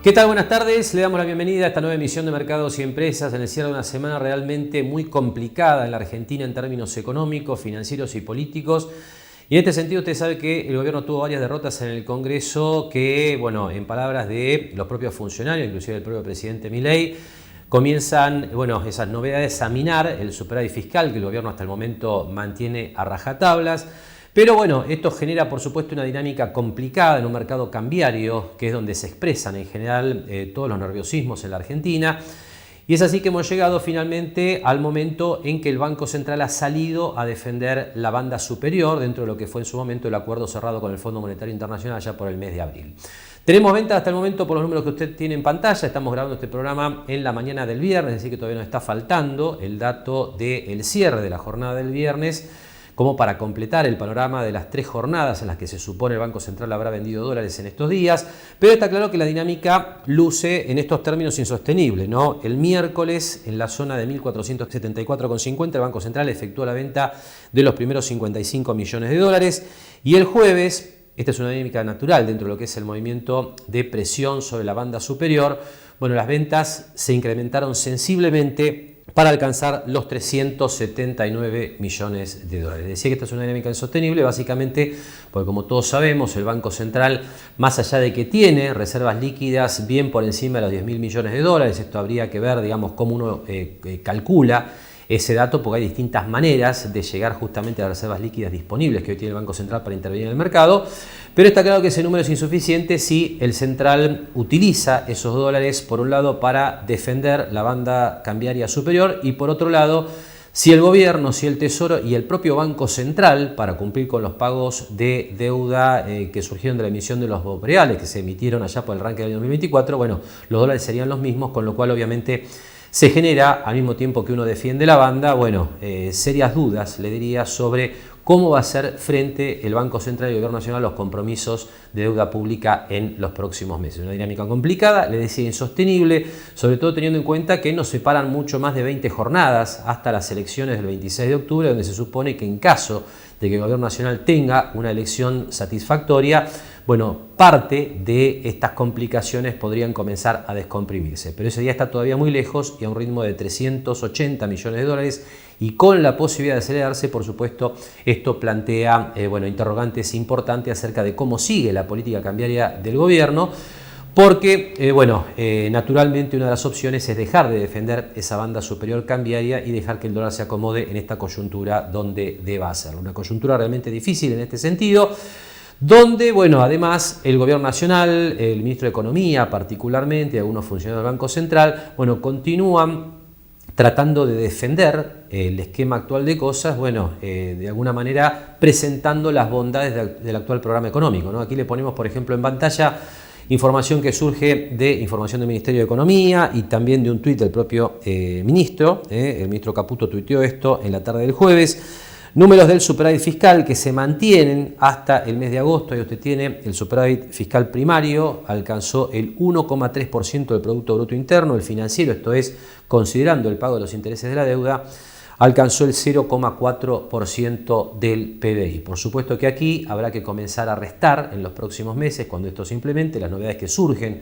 ¿Qué tal? Buenas tardes. Le damos la bienvenida a esta nueva emisión de Mercados y Empresas en el cierre de una semana realmente muy complicada en la Argentina en términos económicos, financieros y políticos. Y en este sentido usted sabe que el gobierno tuvo varias derrotas en el Congreso que, bueno, en palabras de los propios funcionarios, inclusive del propio presidente Milei, comienzan, esas novedades a minar el superávit fiscal que el gobierno hasta el momento mantiene a rajatablas. Pero bueno, esto genera por supuesto una dinámica complicada en un mercado cambiario, que es donde se expresan en general todos los nerviosismos en la Argentina. Y es así que hemos llegado finalmente al momento en que el Banco Central ha salido a defender la banda superior dentro de lo que fue en su momento el acuerdo cerrado con el Fondo Monetario Internacional allá por el mes de abril. Tenemos ventas hasta el momento por los números que usted tiene en pantalla. Estamos grabando este programa en la mañana del viernes, es decir que todavía nos está faltando el dato del cierre de la jornada del viernes, como para completar el panorama de las 3 jornadas en las que se supone el Banco Central habrá vendido dólares en estos días, pero está claro que la dinámica luce en estos términos insostenible, ¿no? El miércoles, en la zona de 1.474,50, el Banco Central efectuó la venta de los primeros 55 millones de dólares, y el jueves, esta es una dinámica natural dentro de lo que es el movimiento de presión sobre la banda superior, las ventas se incrementaron sensiblemente para alcanzar los 379 millones de dólares. Decía que esta es una dinámica insostenible, básicamente porque, como todos sabemos, el Banco Central, más allá de que tiene reservas líquidas bien por encima de los 10.000 millones de dólares, esto habría que ver, cómo uno calcula ese dato, porque hay distintas maneras de llegar justamente a las reservas líquidas disponibles que hoy tiene el Banco Central para intervenir en el mercado, pero está claro que ese número es insuficiente si el central utiliza esos dólares, por un lado, para defender la banda cambiaria superior, y por otro lado, si el gobierno, si el Tesoro y el propio Banco Central, para cumplir con los pagos de deuda que surgieron de la emisión de los bopreales que se emitieron allá por el arranque del año 2024, los dólares serían los mismos, con lo cual obviamente se genera, al mismo tiempo que uno defiende la banda, serias dudas, le diría, sobre cómo va a hacer frente el Banco Central y el Gobierno Nacional a los compromisos de deuda pública en los próximos meses. Una dinámica complicada, le decía, insostenible, sobre todo teniendo en cuenta que nos separan mucho más de 20 jornadas hasta las elecciones del 26 de octubre, donde se supone que en caso de que el Gobierno Nacional tenga una elección satisfactoria, parte de estas complicaciones podrían comenzar a descomprimirse. Pero ese día está todavía muy lejos y a un ritmo de 380 millones de dólares, y con la posibilidad de acelerarse, por supuesto, esto plantea interrogantes importantes acerca de cómo sigue la política cambiaria del gobierno, porque, naturalmente una de las opciones es dejar de defender esa banda superior cambiaria y dejar que el dólar se acomode en esta coyuntura donde deba hacerlo. Una coyuntura realmente difícil en este sentido, donde, además el Gobierno Nacional, el Ministro de Economía particularmente, algunos funcionarios del Banco Central, continúan tratando de defender el esquema actual de cosas, de alguna manera presentando las bondades del actual programa económico, ¿no? Aquí le ponemos, por ejemplo, en pantalla información que surge de información del Ministerio de Economía y también de un tuit del propio ministro. El ministro Caputo tuiteó esto en la tarde del jueves. Números del superávit fiscal que se mantienen hasta el mes de agosto. Ahí usted tiene el superávit fiscal primario, alcanzó el 1,3% del Producto Bruto Interno. El financiero, esto es considerando el pago de los intereses de la deuda, alcanzó el 0,4% del PBI. Por supuesto que aquí habrá que comenzar a restar en los próximos meses, cuando esto se implemente, las novedades que surgen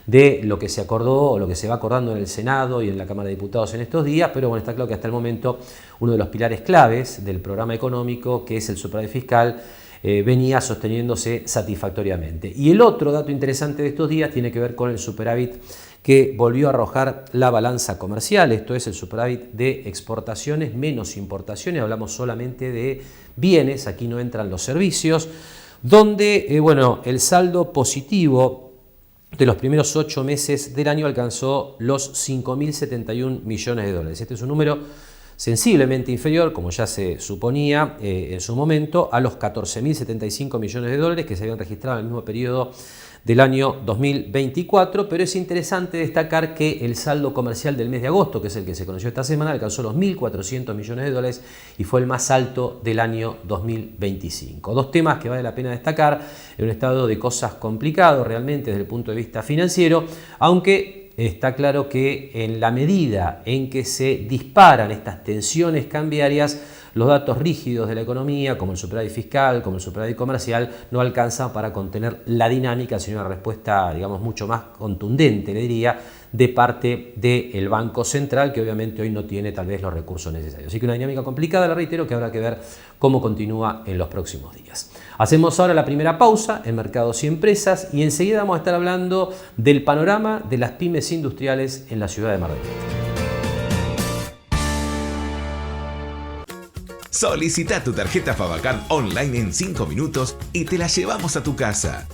de lo que se acordó o lo que se va acordando en el Senado y en la Cámara de Diputados en estos días, pero está claro que hasta el momento uno de los pilares claves del programa económico, que es el superávit fiscal, venía sosteniéndose satisfactoriamente. Y el otro dato interesante de estos días tiene que ver con el superávit que volvió a arrojar la balanza comercial, esto es el superávit de exportaciones menos importaciones, hablamos solamente de bienes, aquí no entran los servicios, donde el saldo positivo de los primeros 8 meses del año alcanzó los 5.071 millones de dólares. Este es un número sensiblemente inferior, como ya se suponía en su momento, a los 14.075 millones de dólares que se habían registrado en el mismo periodo del año 2024, pero es interesante destacar que el saldo comercial del mes de agosto, que es el que se conoció esta semana, alcanzó los 1.400 millones de dólares y fue el más alto del año 2025. Dos temas que vale la pena destacar en un estado de cosas complicado realmente desde el punto de vista financiero, aunque está claro que en la medida en que se disparan estas tensiones cambiarias, los datos rígidos de la economía, como el superávit fiscal, como el superávit comercial, no alcanzan para contener la dinámica, sino una respuesta, digamos, mucho más contundente, le diría, de parte del Banco Central, que obviamente hoy no tiene tal vez los recursos necesarios. Así que una dinámica complicada, le reitero, que habrá que ver cómo continúa en los próximos días. Hacemos ahora la primera pausa en Mercados y Empresas y enseguida vamos a estar hablando del panorama de las pymes industriales en la ciudad de Mar del Plata. Solicita tu tarjeta Favacard online en 5 minutos y te la llevamos a tu casa.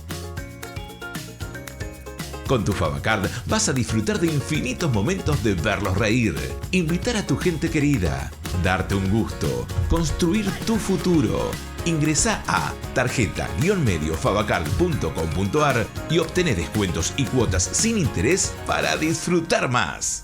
Con tu Favacard vas a disfrutar de infinitos momentos de verlos reír, invitar a tu gente querida, darte un gusto, construir tu futuro. Ingresá a tarjeta-mediofavacard.com.ar y obtené descuentos y cuotas sin interés para disfrutar más.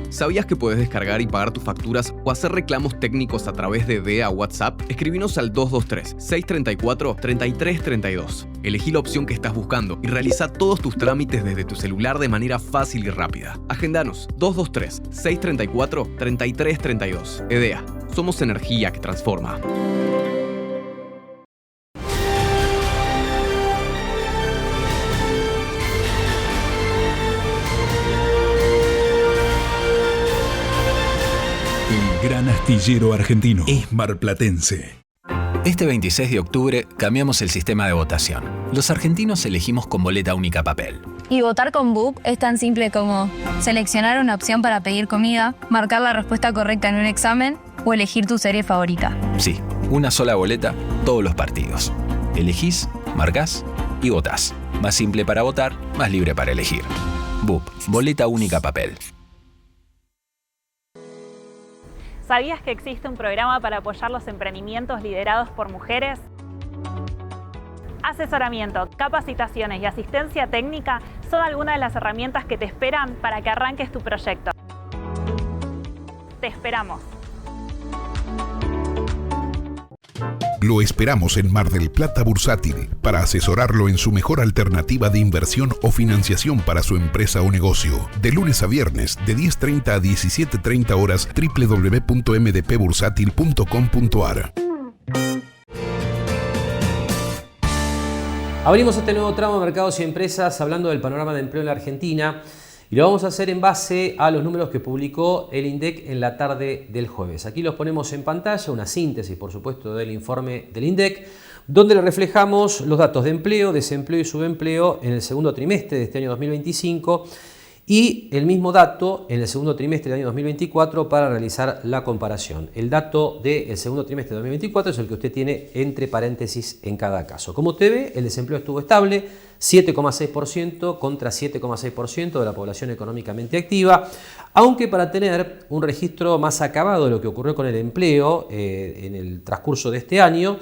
¿Sabías que puedes descargar y pagar tus facturas o hacer reclamos técnicos a través de DEA WhatsApp? Escribinos al 223-634-3332. Elegí la opción que estás buscando y realiza todos tus trámites desde tu celular de manera fácil y rápida. Agendanos 223-634-3332. EDEA. Somos energía que transforma. Gran astillero argentino es marplatense. Este 26 de octubre cambiamos el sistema de votación. Los argentinos elegimos con boleta única papel. Y votar con BUP es tan simple como seleccionar una opción para pedir comida, marcar la respuesta correcta en un examen o elegir tu serie favorita. Sí, una sola boleta, todos los partidos. Elegís, marcás y votás. Más simple para votar, más libre para elegir. BUP, boleta única papel. ¿Sabías que existe un programa para apoyar los emprendimientos liderados por mujeres? Asesoramiento, capacitaciones y asistencia técnica son algunas de las herramientas que te esperan para que arranques tu proyecto. Te esperamos. Lo esperamos en Mar del Plata Bursátil para asesorarlo en su mejor alternativa de inversión o financiación para su empresa o negocio. De lunes a viernes, de 10:30 a 17:30 horas, www.mdpbursátil.com.ar. Abrimos este nuevo tramo de Mercados y Empresas hablando del panorama de empleo en la Argentina. Y lo vamos a hacer en base a los números que publicó el INDEC en la tarde del jueves. Aquí los ponemos en pantalla, una síntesis, por supuesto, del informe del INDEC, donde le reflejamos los datos de empleo, desempleo y subempleo en el segundo trimestre de este año 2025 y el mismo dato en el segundo trimestre del año 2024 para realizar la comparación. El dato del segundo trimestre de 2024 es el que usted tiene entre paréntesis en cada caso. Como usted ve, el desempleo estuvo estable, 7,6% contra 7,6% de la población económicamente activa, aunque para tener un registro más acabado de lo que ocurrió con el empleo en el transcurso de este año,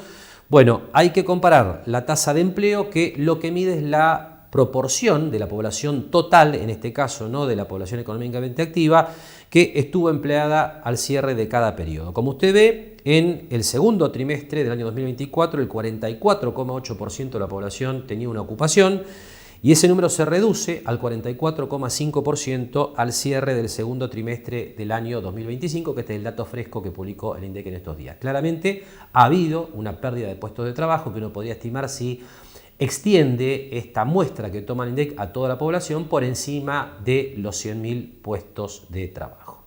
bueno, hay que comparar la tasa de empleo, que lo que mide es la proporción de la población total, en este caso no de la población económicamente activa, que estuvo empleada al cierre de cada periodo. Como usted ve, en el segundo trimestre del año 2024 el 44,8% de la población tenía una ocupación y ese número se reduce al 44,5% al cierre del segundo trimestre del año 2025, que este es el dato fresco que publicó el INDEC en estos días. Claramente ha habido una pérdida de puestos de trabajo que uno podría estimar si extiende esta muestra que toma el INDEC a toda la población por encima de los 100.000 puestos de trabajo.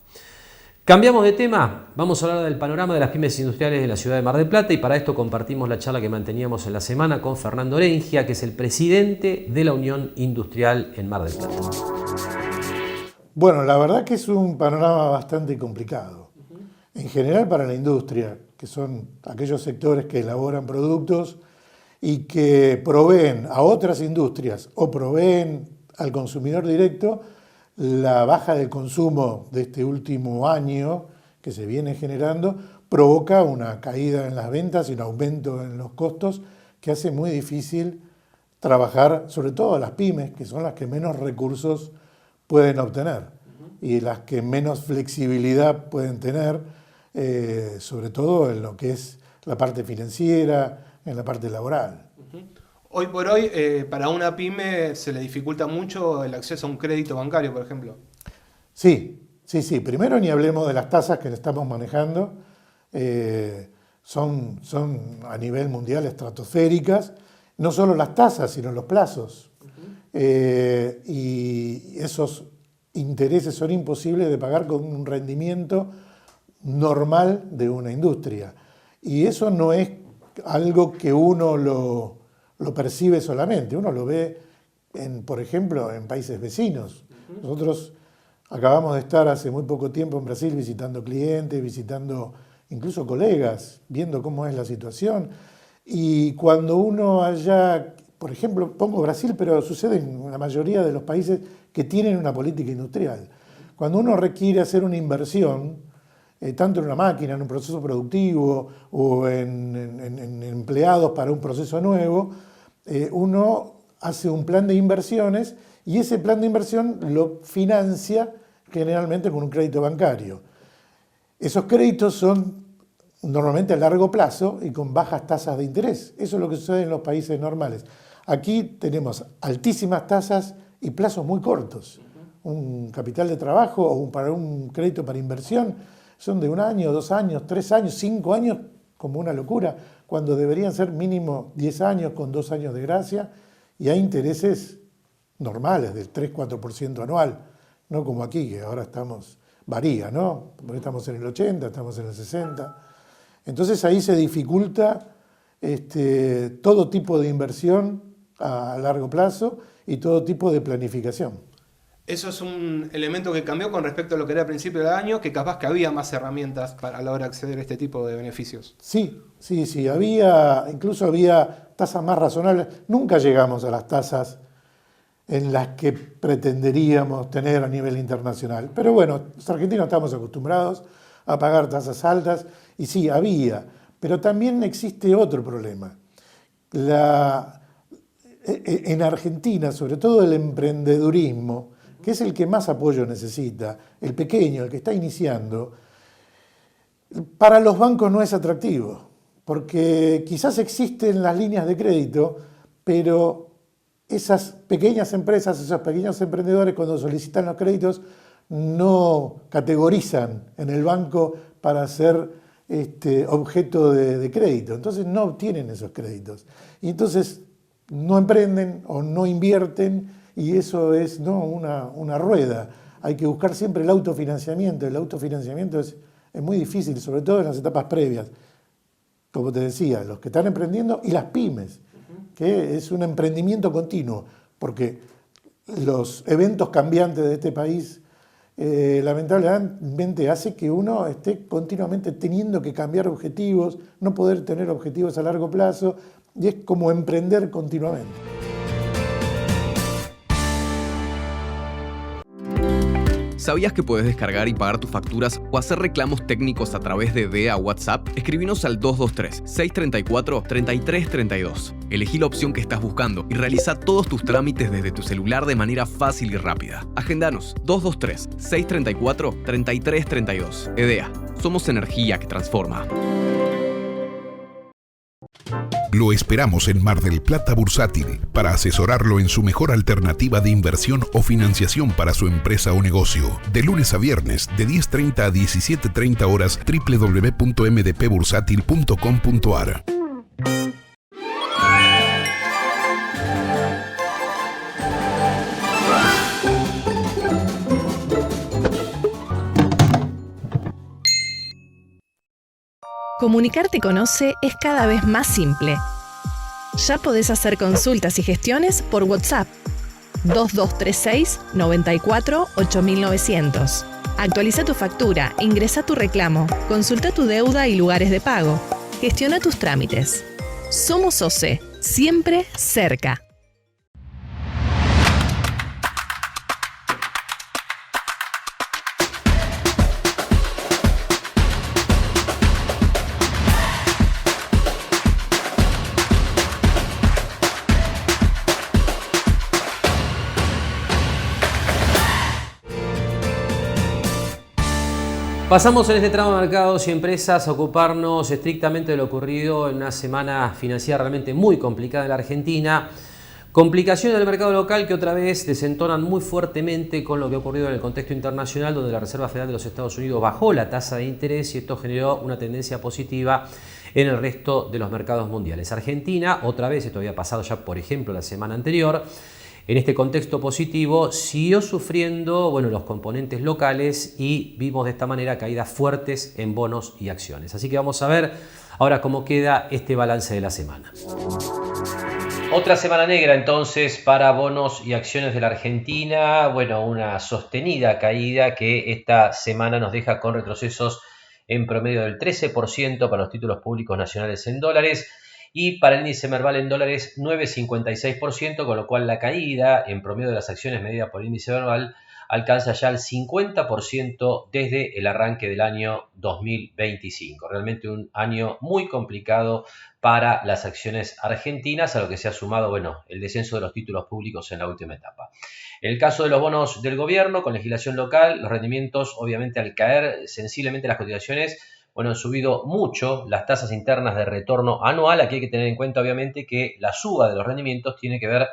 Cambiamos de tema, vamos a hablar del panorama de las pymes industriales de la ciudad de Mar del Plata y para esto compartimos la charla que manteníamos en la semana con Fernando Orengia, que es el presidente de la Unión Industrial en Mar del Plata. Bueno, la verdad que es un panorama bastante complicado. En general para la industria, que son aquellos sectores que elaboran productos y que proveen a otras industrias o proveen al consumidor directo. La baja del consumo de este último año que se viene generando provoca una caída en las ventas y un aumento en los costos que hace muy difícil trabajar, sobre todo a las pymes, que son las que menos recursos pueden obtener y las que menos flexibilidad pueden tener, sobre todo en lo que es la parte financiera, en la parte laboral. Hoy por hoy, para una pyme se le dificulta mucho el acceso a un crédito bancario, por ejemplo. Sí. Primero ni hablemos de las tasas que estamos manejando, son a nivel mundial estratosféricas, no solo las tasas, sino los plazos. Y esos intereses son imposibles de pagar con un rendimiento normal de una industria. Y eso no es algo que uno lo percibe solamente, uno lo ve, por ejemplo, en países vecinos. Nosotros acabamos de estar hace muy poco tiempo en Brasil visitando clientes, visitando incluso colegas, viendo cómo es la situación. Y cuando uno allá, por ejemplo, pongo Brasil, pero sucede en la mayoría de los países que tienen una política industrial. Cuando uno requiere hacer una inversión, tanto en una máquina, en un proceso productivo o en empleados para un proceso nuevo, uno hace un plan de inversiones y ese plan de inversión lo financia generalmente con un crédito bancario. Esos créditos son normalmente a largo plazo y con bajas tasas de interés. Eso es lo que sucede en los países normales. Aquí tenemos altísimas tasas y plazos muy cortos. Un capital de trabajo o para un crédito para inversión son de 1 año, 2 años, 3 años, 5 años, como una locura, cuando deberían ser mínimo 10 años con 2 años de gracia, y hay intereses normales del 3-4% anual, no como aquí, que ahora varía, ¿no? Porque estamos en el 80, estamos en el 60. Entonces ahí se dificulta todo tipo de inversión a largo plazo y todo tipo de planificación. Eso es un elemento que cambió con respecto a lo que era al principio del año, que capaz que había más herramientas a la hora de acceder a este tipo de beneficios. Sí, incluso había tasas más razonables. Nunca llegamos a las tasas en las que pretenderíamos tener a nivel internacional. Pero bueno, los argentinos estamos acostumbrados a pagar tasas altas y sí, había. Pero también existe otro problema. En Argentina, sobre todo el emprendedurismo, que es el que más apoyo necesita, el pequeño, el que está iniciando, para los bancos no es atractivo, porque quizás existen las líneas de crédito, pero esas pequeñas empresas, esos pequeños emprendedores, cuando solicitan los créditos, no categorizan en el banco para ser objeto de crédito. Entonces no obtienen esos créditos. Y entonces no emprenden o no invierten, y eso es una rueda. Hay que buscar siempre el autofinanciamiento. El autofinanciamiento es muy difícil, sobre todo en las etapas previas. Como te decía, los que están emprendiendo y las pymes, que es un emprendimiento continuo, porque los eventos cambiantes de este país lamentablemente hace que uno esté continuamente teniendo que cambiar objetivos, no poder tener objetivos a largo plazo, y es como emprender continuamente. ¿Sabías que puedes descargar y pagar tus facturas o hacer reclamos técnicos a través de DEA WhatsApp? Escribinos al 223-634-3332. Elegí la opción que estás buscando y realiza todos tus trámites desde tu celular de manera fácil y rápida. Agendanos 223-634-3332. EDEA. Somos energía que transforma. Lo esperamos en Mar del Plata Bursátil para asesorarlo en su mejor alternativa de inversión o financiación para su empresa o negocio. De lunes a viernes, de 10:30 a 17:30 horas, www.mdpbursatil.com.ar. Comunicarte con OCE es cada vez más simple. Ya podés hacer consultas y gestiones por WhatsApp 2236 94 8900. Actualiza tu factura, ingresa tu reclamo, consulta tu deuda y lugares de pago. Gestiona tus trámites. Somos OCE, siempre cerca. Pasamos en este tramo de mercados y empresas a ocuparnos estrictamente de lo ocurrido en una semana financiera realmente muy complicada en la Argentina, Complicaciones del mercado local que otra vez desentonan muy fuertemente con lo que ha ocurrido en el contexto internacional, donde la Reserva Federal de los Estados Unidos bajó la tasa de interés y esto generó una tendencia positiva en el resto de los mercados mundiales. Argentina, otra vez, esto había pasado ya por ejemplo la semana anterior, en este contexto positivo siguió sufriendo los componentes locales y vimos de esta manera caídas fuertes en bonos y acciones. Así que vamos a ver ahora cómo queda este balance de la semana. Otra semana negra entonces para bonos y acciones de la Argentina. Una sostenida caída que esta semana nos deja con retrocesos en promedio del 13% para los títulos públicos nacionales en dólares y para el índice Merval en dólares 9,56%, con lo cual la caída en promedio de las acciones medida por el índice Merval alcanza ya el 50% desde el arranque del año 2025. Realmente un año muy complicado para las acciones argentinas, a lo que se ha sumado el descenso de los títulos públicos en la última etapa. En el caso de los bonos del gobierno, con legislación local, los rendimientos, obviamente, al caer sensiblemente las cotizaciones, han subido mucho las tasas internas de retorno anual. Aquí hay que tener en cuenta, obviamente, que la suba de los rendimientos tiene que ver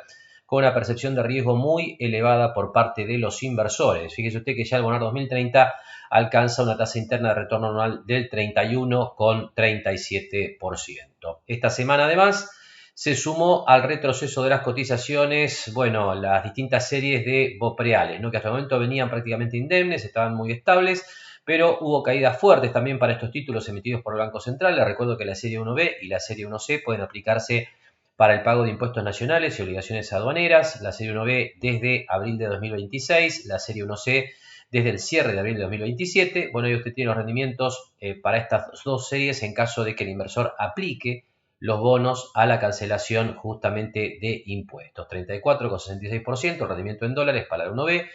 con una percepción de riesgo muy elevada por parte de los inversores. Fíjese usted que ya el Bonar 2030 alcanza una tasa interna de retorno anual del 31,37%. Esta semana, además, se sumó al retroceso de las cotizaciones, las distintas series de BOPREALES, que hasta el momento venían prácticamente indemnes, estaban muy estables, pero hubo caídas fuertes también para estos títulos emitidos por el Banco Central. Les recuerdo que la serie 1B y la serie 1C pueden aplicarse para el pago de impuestos nacionales y obligaciones aduaneras. La serie 1B desde abril de 2026, la serie 1C desde el cierre de abril de 2027. Ahí usted tiene los rendimientos para estas dos series en caso de que el inversor aplique los bonos a la cancelación justamente de impuestos. 34,66% el rendimiento en dólares para la 1B,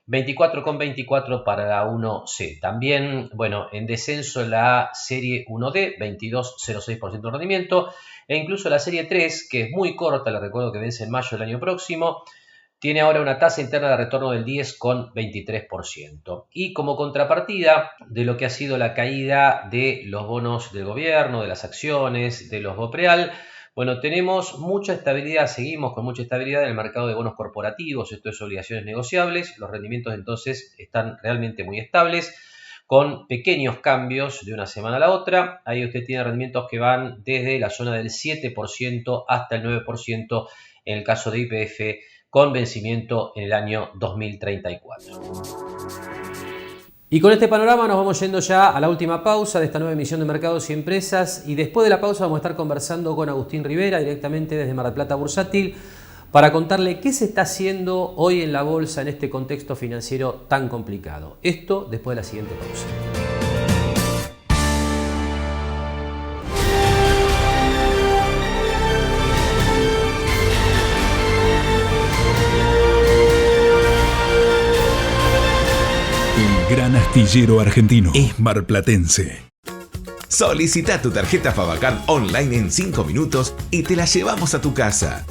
24,24 para la 1C. También, en descenso la serie 1D, 22,06% de rendimiento, e incluso la serie 3, que es muy corta, le recuerdo que vence en mayo del año próximo, tiene ahora una tasa interna de retorno del 10,23%. Y como contrapartida de lo que ha sido la caída de los bonos del gobierno, de las acciones, de los BOPREAL, tenemos mucha estabilidad, seguimos con mucha estabilidad en el mercado de bonos corporativos, esto es obligaciones negociables. Los rendimientos entonces están realmente muy estables, con pequeños cambios de una semana a la otra. Ahí usted tiene rendimientos que van desde la zona del 7% hasta el 9% en el caso de YPF, con vencimiento en el año 2034. Y con este panorama nos vamos yendo ya a la última pausa de esta nueva emisión de Mercados y Empresas, y después de la pausa vamos a estar conversando con Agustín Rivera directamente desde Mar del Plata Bursátil para contarle qué se está haciendo hoy en la bolsa en este contexto financiero tan complicado. Esto después de la siguiente pausa. Gran astillero argentino es marplatense. Solicita tu tarjeta Favacard online en 5 minutos y te la llevamos a tu casa.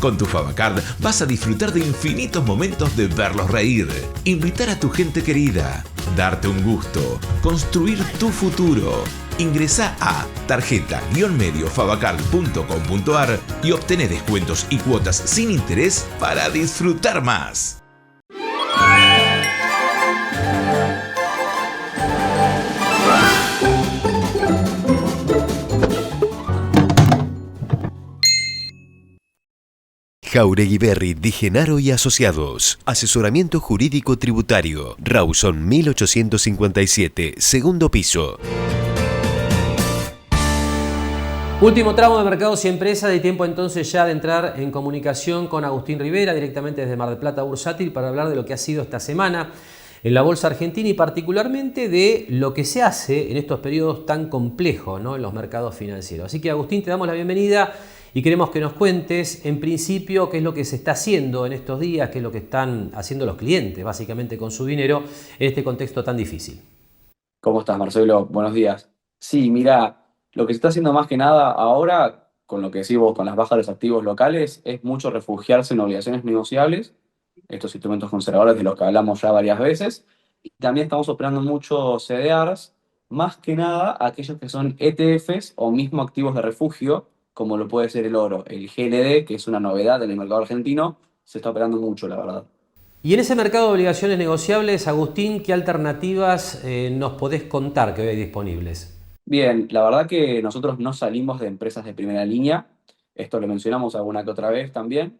Con tu Favacard vas a disfrutar de infinitos momentos de verlos reír, invitar a tu gente querida, darte un gusto, construir tu futuro. Ingresá a tarjeta-mediofavacard.com.ar y obtené descuentos y cuotas sin interés para disfrutar más. Jauregui Berry, Di Genaro y Asociados. Asesoramiento jurídico tributario. Rawson 1857, segundo piso. Último tramo de Mercados y Empresas, y tiempo entonces ya de entrar en comunicación con Agustín Rivera, directamente desde Mar del Plata Bursátil, para hablar de lo que ha sido esta semana en la bolsa argentina y particularmente de lo que se hace en estos periodos tan complejos, ¿no?, en los mercados financieros. Así que, Agustín, te damos la bienvenida y queremos que nos cuentes, en principio, qué es lo que se está haciendo en estos días, qué es lo que están haciendo los clientes, básicamente, con su dinero en este contexto tan difícil. ¿Cómo estás, Marcelo? Buenos días. Sí, mira, lo que se está haciendo más que nada ahora, con lo que decís vos, con las bajas de los activos locales, es mucho refugiarse en obligaciones negociables, estos instrumentos conservadores de los que hablamos ya varias veces. Y también estamos operando mucho CDRs, más que nada aquellos que son ETFs o mismo activos de refugio, como lo puede ser el oro. El GLD, que es una novedad en el mercado argentino, se está operando mucho, la verdad. Y en ese mercado de obligaciones negociables, Agustín, ¿qué alternativas nos podés contar que hoy hay disponibles? Bien, la verdad que nosotros no salimos de empresas de primera línea. Esto lo mencionamos alguna que otra vez también.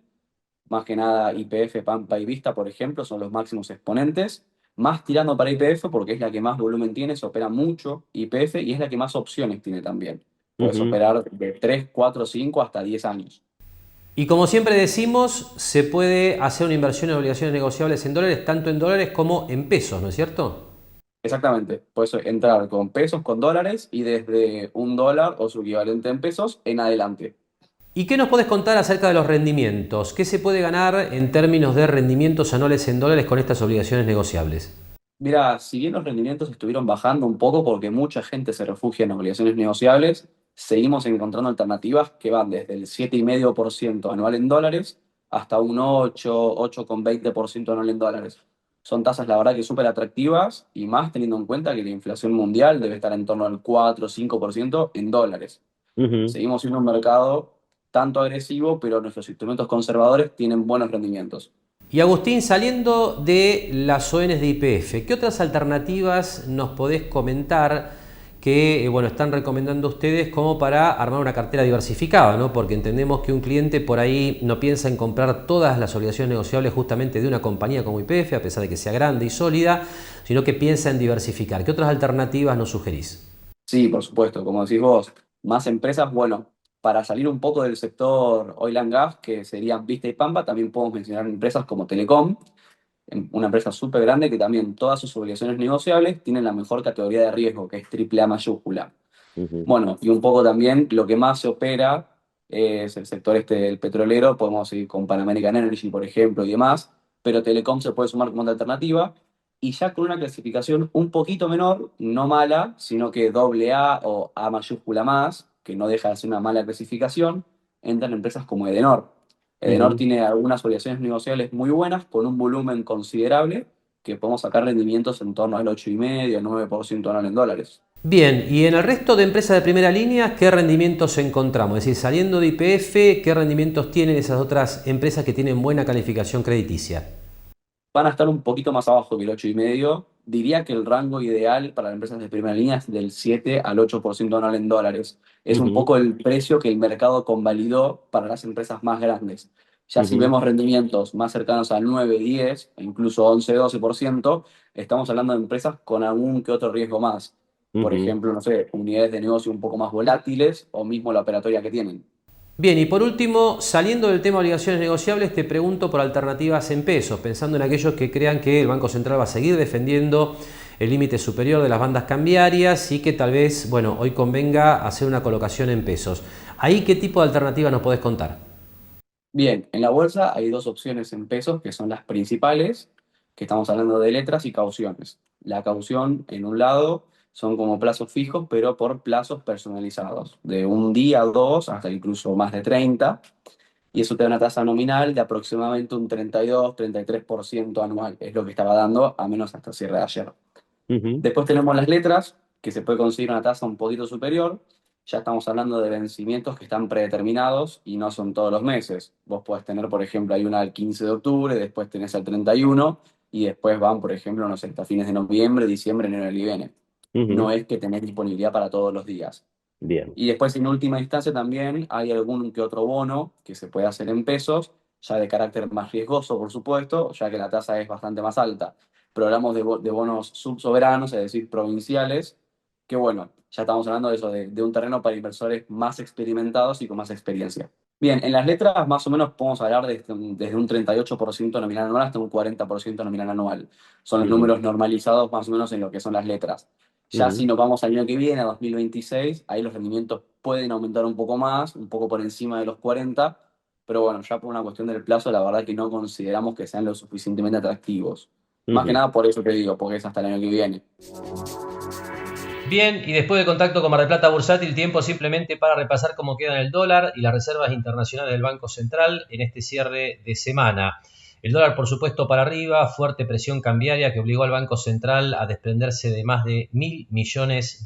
Más que nada YPF, Pampa y Vista, por ejemplo, son los máximos exponentes. Más tirando para YPF porque es la que más volumen tiene, se opera mucho YPF y es la que más opciones tiene también. Puedes operar de 3, 4, 5 hasta 10 años. Y como siempre decimos, se puede hacer una inversión en obligaciones negociables en dólares, tanto en dólares como en pesos, ¿no es cierto? Exactamente, puedes entrar con pesos, con dólares y desde $1 o su equivalente en pesos en adelante. ¿Y qué nos podés contar acerca de los rendimientos? ¿Qué se puede ganar en términos de rendimientos anuales en dólares con estas obligaciones negociables? Mira, si bien los rendimientos estuvieron bajando un poco porque mucha gente se refugia en obligaciones negociables, seguimos encontrando alternativas que van desde el 7,5% anual en dólares hasta un 8, 8,20% anual en dólares. Son tasas, la verdad, que súper atractivas y más teniendo en cuenta que la inflación mundial debe estar en torno al 4 o 5% en dólares. Seguimos siendo un mercado tanto agresivo, pero nuestros instrumentos conservadores tienen buenos rendimientos. Y Agustín, saliendo de las ONs de YPF, ¿qué otras alternativas nos podés comentar que están recomendando ustedes como para armar una cartera diversificada, ¿no? Porque entendemos que un cliente por ahí no piensa en comprar todas las obligaciones negociables justamente de una compañía como YPF, a pesar de que sea grande y sólida, sino que piensa en diversificar. ¿Qué otras alternativas nos sugerís? Sí, por supuesto, como decís vos, más empresas, bueno, para salir un poco del sector oil and gas, que serían Vista y Pampa, también podemos mencionar empresas como Telecom, una empresa súper grande que también todas sus obligaciones negociables tienen la mejor categoría de riesgo, que es AAA mayúscula. Bueno, y un poco también lo que más se opera es el sector del petrolero, podemos ir con Pan American Energy, por ejemplo, y demás, pero Telecom se puede sumar como una alternativa, y ya con una clasificación un poquito menor, no mala, sino que AA o A mayúscula más, que no deja de ser una mala clasificación, entran empresas como Edenor. Edenor tiene algunas obligaciones negociables muy buenas, con un volumen considerable, que podemos sacar rendimientos en torno al 8,5, 9% anual en dólares. Bien, y en el resto de empresas de primera línea, ¿qué rendimientos encontramos? Es decir, saliendo de YPF, ¿qué rendimientos tienen esas otras empresas que tienen buena calificación crediticia? Van a estar un poquito más abajo que el 8,5. Diría que el rango ideal para las empresas de primera línea es del 7 al 8% anual en dólares. Es un poco el precio que el mercado convalidó para las empresas más grandes. Ya si vemos rendimientos más cercanos al 9, 10 e incluso 11, 12%, estamos hablando de empresas con algún que otro riesgo más. Por ejemplo, no sé, unidades de negocio un poco más volátiles o mismo la operatoria que tienen. Bien, y por último, saliendo del tema de obligaciones negociables, te pregunto por alternativas en pesos, pensando en aquellos que crean que el Banco Central va a seguir defendiendo el límite superior de las bandas cambiarias y que tal vez, hoy convenga hacer una colocación en pesos. ¿Ahí qué tipo de alternativas nos podés contar? Bien, en la bolsa hay dos opciones en pesos que son las principales, que estamos hablando de letras y cauciones. La caución, en un lado, son como plazos fijos, pero por plazos personalizados, de un día, 2, hasta incluso más de 30, y eso te da una tasa nominal de aproximadamente un 32-33% anual, es lo que estaba dando, a menos hasta el cierre de ayer. Después tenemos las letras, que se puede conseguir una tasa un poquito superior, ya estamos hablando de vencimientos que están predeterminados y no son todos los meses. Vos podés tener, por ejemplo, hay una al 15 de octubre, después tenés al 31, y después van, por ejemplo, no sé, hasta fines de noviembre, diciembre, enero y viene. No es que tenés disponibilidad para todos los días. Bien. Y después, en última instancia, también hay algún que otro bono que se puede hacer en pesos, ya de carácter más riesgoso, por supuesto, ya que la tasa es bastante más alta. Pero hablamos de bonos subsoberanos, es decir, provinciales, que ya estamos hablando de eso, de un terreno para inversores más experimentados y con más experiencia. Bien, en las letras más o menos podemos hablar desde un 38% nominal anual hasta un 40% nominal anual. Son los números normalizados más o menos en lo que son las letras. Ya si nos vamos al año que viene, a 2026, ahí los rendimientos pueden aumentar un poco más, un poco por encima de los 40, pero ya por una cuestión del plazo, la verdad que no consideramos que sean lo suficientemente atractivos. Más que nada por eso te digo, porque es hasta el año que viene. Bien, y después de contacto con Mar del Plata Bursátil, tiempo simplemente para repasar cómo quedan el dólar y las reservas internacionales del Banco Central en este cierre de semana. El dólar, por supuesto, para arriba, fuerte presión cambiaria que obligó al Banco Central a desprenderse de más de $1.000 millones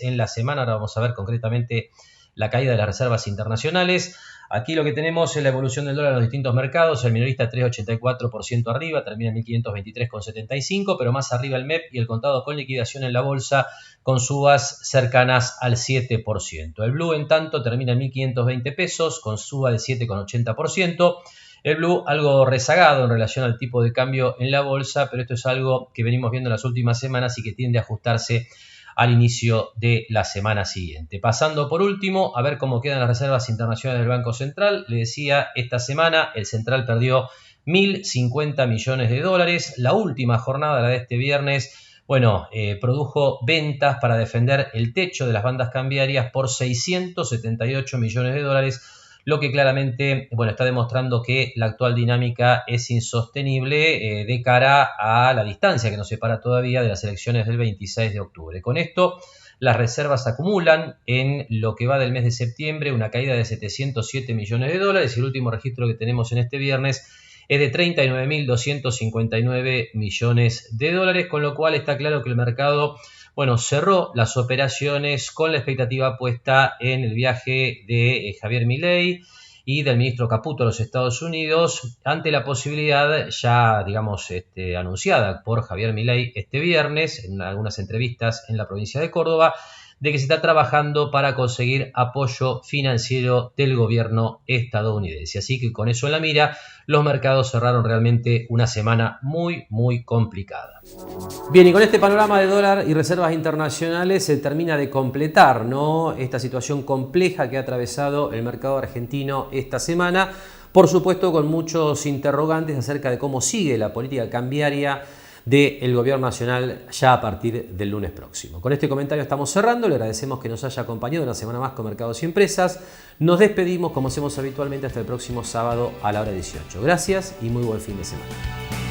en la semana. Ahora vamos a ver concretamente la caída de las reservas internacionales. Aquí lo que tenemos es la evolución del dólar en los distintos mercados. El minorista 3,84% arriba, termina en 1.523,75, pero más arriba el MEP y el contado con liquidación en la bolsa con subas cercanas al 7%. El Blue, en tanto, termina en 1.520 pesos con suba de 7,80%. El Blue algo rezagado en relación al tipo de cambio en la bolsa, pero esto es algo que venimos viendo en las últimas semanas y que tiende a ajustarse al inicio de la semana siguiente. Pasando por último a ver cómo quedan las reservas internacionales del Banco Central. Le decía, esta semana el Central perdió 1.050 millones de dólares. La última jornada, la de este viernes, produjo ventas para defender el techo de las bandas cambiarias por 678 millones de dólares, lo que claramente está demostrando que la actual dinámica es insostenible de cara a la distancia que nos separa todavía de las elecciones del 26 de octubre. Con esto, las reservas acumulan en lo que va del mes de septiembre una caída de 707 millones de dólares y el último registro que tenemos en este viernes es de 39.259 millones de dólares, con lo cual está claro que el mercado cerró las operaciones con la expectativa puesta en el viaje de Javier Milei y del ministro Caputo a los Estados Unidos ante la posibilidad ya, anunciada por Javier Milei este viernes en algunas entrevistas en la provincia de Córdoba, de que se está trabajando para conseguir apoyo financiero del gobierno estadounidense. Así que con eso en la mira, los mercados cerraron realmente una semana muy, muy complicada. Bien, y con este panorama de dólar y reservas internacionales se termina de completar, ¿no?, esta situación compleja que ha atravesado el mercado argentino esta semana. Por supuesto, con muchos interrogantes acerca de cómo sigue la política cambiaria del Gobierno Nacional ya a partir del lunes próximo. Con este comentario estamos cerrando. Le agradecemos que nos haya acompañado una semana más con Mercados y Empresas. Nos despedimos como hacemos habitualmente hasta el próximo sábado a la hora 18. Gracias y muy buen fin de semana.